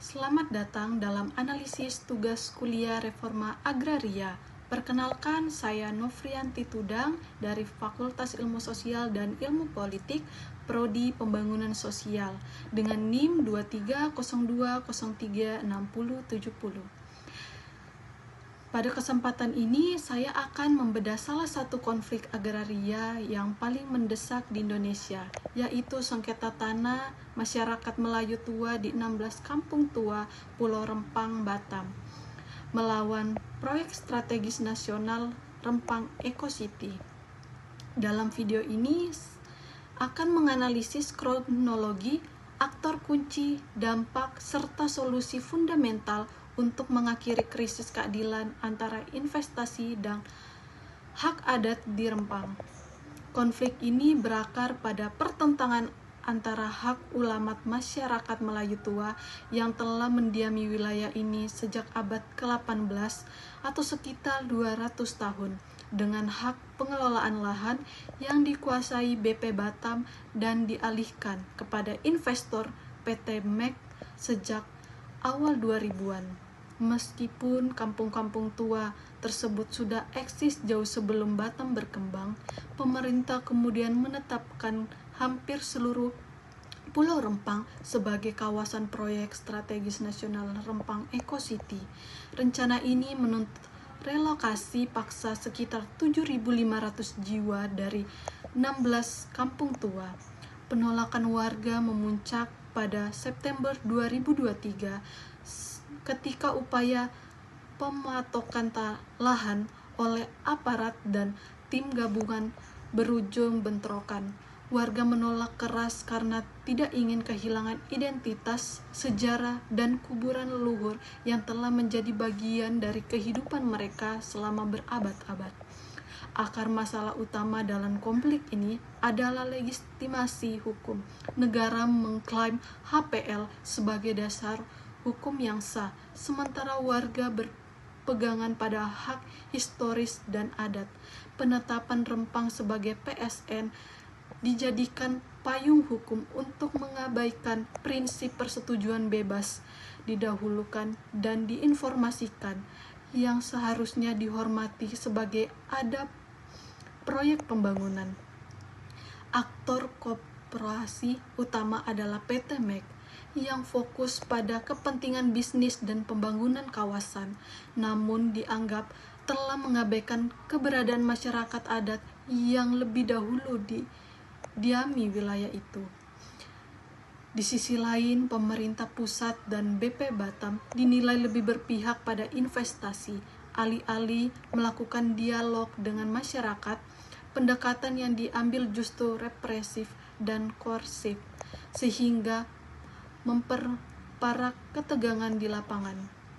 Selamat datang dalam analisis tugas kuliah Reforma Agraria. Perkenalkan, saya Novrianti Tudang dari Fakultas Ilmu Sosial dan Ilmu Politik, Prodi Pembangunan Sosial, dengan NIM 2302036070. Pada kesempatan ini, saya akan membedah salah satu konflik agraria yang paling mendesak di Indonesia, yaitu sengketa tanah masyarakat Melayu tua di 16 Kampung Tua, Pulau Rempang, Batam, melawan proyek strategis nasional Rempang Eco City. Dalam video ini akan menganalisis kronologi, aktor kunci, dampak, serta solusi fundamental untuk mengakhiri krisis keadilan antara investasi dan hak adat di Rempang. Konflik ini berakar pada pertentangan antara hak ulama masyarakat Melayu tua yang telah mendiami wilayah ini sejak abad ke-18 atau sekitar 200 tahun dengan hak pengelolaan lahan yang dikuasai BP Batam dan dialihkan kepada investor PT MEK sejak awal 2000-an. Meskipun kampung-kampung tua tersebut sudah eksis jauh sebelum Batam berkembang, pemerintah kemudian menetapkan hampir seluruh Pulau Rempang sebagai kawasan proyek strategis nasional Rempang Eco City. Rencana ini menuntut relokasi paksa sekitar 7.500 jiwa dari 16 kampung tua. Penolakan warga memuncak pada September 2023 ketika upaya pematokan lahan oleh aparat dan tim gabungan berujung bentrokan. Warga menolak keras karena tidak ingin kehilangan identitas, sejarah, dan kuburan leluhur yang telah menjadi bagian dari kehidupan mereka selama berabad-abad. Akar masalah utama dalam konflik ini adalah legitimasi hukum. Negara mengklaim HPL sebagai dasar hukum yang sah, sementara warga berpegangan pada hak historis dan adat. Penetapan Rempang sebagai PSN dijadikan payung hukum untuk mengabaikan prinsip persetujuan bebas, didahulukan dan diinformasikan yang seharusnya dihormati sebagai adab proyek pembangunan. Aktor koperasi utama adalah PT MEK yang fokus pada kepentingan bisnis dan pembangunan kawasan, namun dianggap telah mengabaikan keberadaan masyarakat adat yang lebih dahulu diami wilayah itu. Di sisi lain, pemerintah pusat dan BP Batam dinilai lebih berpihak pada investasi, alih-alih melakukan dialog dengan masyarakat. Pendekatan yang diambil justru represif dan koersif, sehingga memperparah ketegangan di lapangan.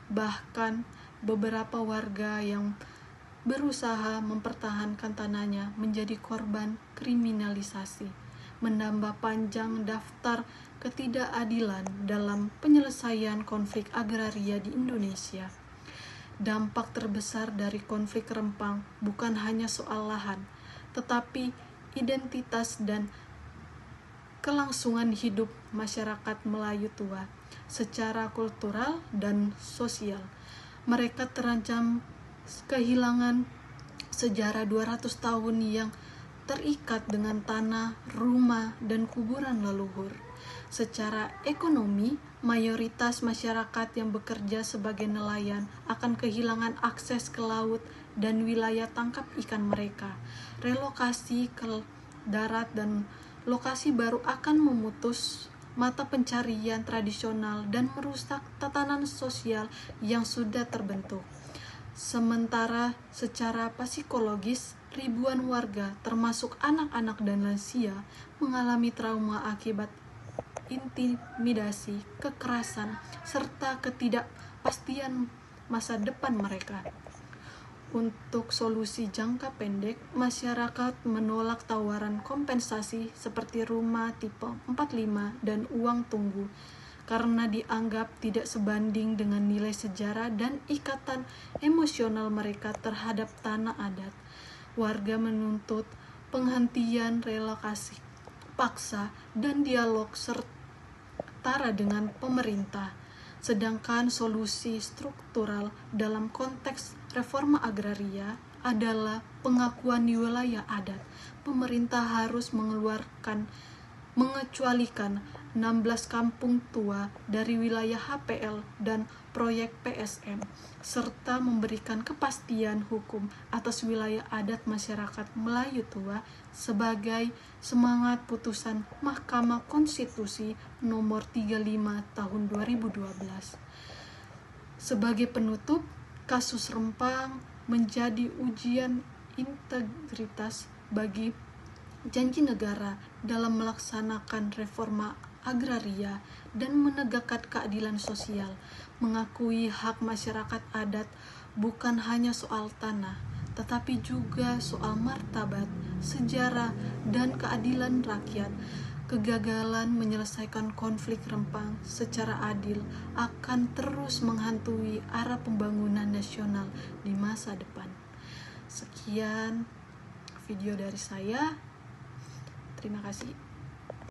Bahkan beberapa warga yang berusaha mempertahankan tanahnya menjadi korban kriminalisasi, menambah panjang daftar ketidakadilan dalam penyelesaian konflik agraria di Indonesia. Dampak terbesar dari konflik Rempang bukan hanya soal lahan, tetapi identitas dan kelangsungan hidup masyarakat Melayu tua secara kultural dan sosial. Mereka terancam kehilangan sejarah 200 tahun yang terikat dengan tanah, rumah, dan kuburan leluhur. Secara ekonomi, mayoritas masyarakat yang bekerja sebagai nelayan akan kehilangan akses ke laut dan wilayah tangkap ikan mereka. Relokasi ke darat dan lokasi baru akan memutus mata pencarian tradisional dan merusak tatanan sosial yang sudah terbentuk. Sementara secara psikologis, ribuan warga, termasuk anak-anak dan lansia, mengalami trauma akibat intimidasi, kekerasan, serta ketidakpastian masa depan mereka. Untuk solusi jangka pendek, masyarakat menolak tawaran kompensasi seperti rumah tipe 45 dan uang tunggu karena dianggap tidak sebanding dengan nilai sejarah dan ikatan emosional mereka terhadap tanah adat. Warga menuntut penghentian relokasi paksa dan dialog setara dengan pemerintah. Sedangkan solusi struktural dalam konteks reforma agraria adalah pengakuan di wilayah adat. Pemerintah harus mengecualikan 16 kampung tua dari wilayah HPL dan proyek PSM, serta memberikan kepastian hukum atas wilayah adat masyarakat Melayu tua sebagai semangat putusan Mahkamah Konstitusi nomor 35 tahun 2012. Sebagai penutup, kasus Rempang menjadi ujian integritas bagi janji negara dalam melaksanakan reforma agraria dan menegakkan keadilan sosial. Mengakui hak masyarakat adat bukan hanya soal tanah, tetapi juga soal martabat, sejarah, dan keadilan rakyat. Kegagalan menyelesaikan konflik Rempang secara adil akan terus menghantui arah pembangunan nasional di masa depan. Sekian video dari saya. Terima kasih.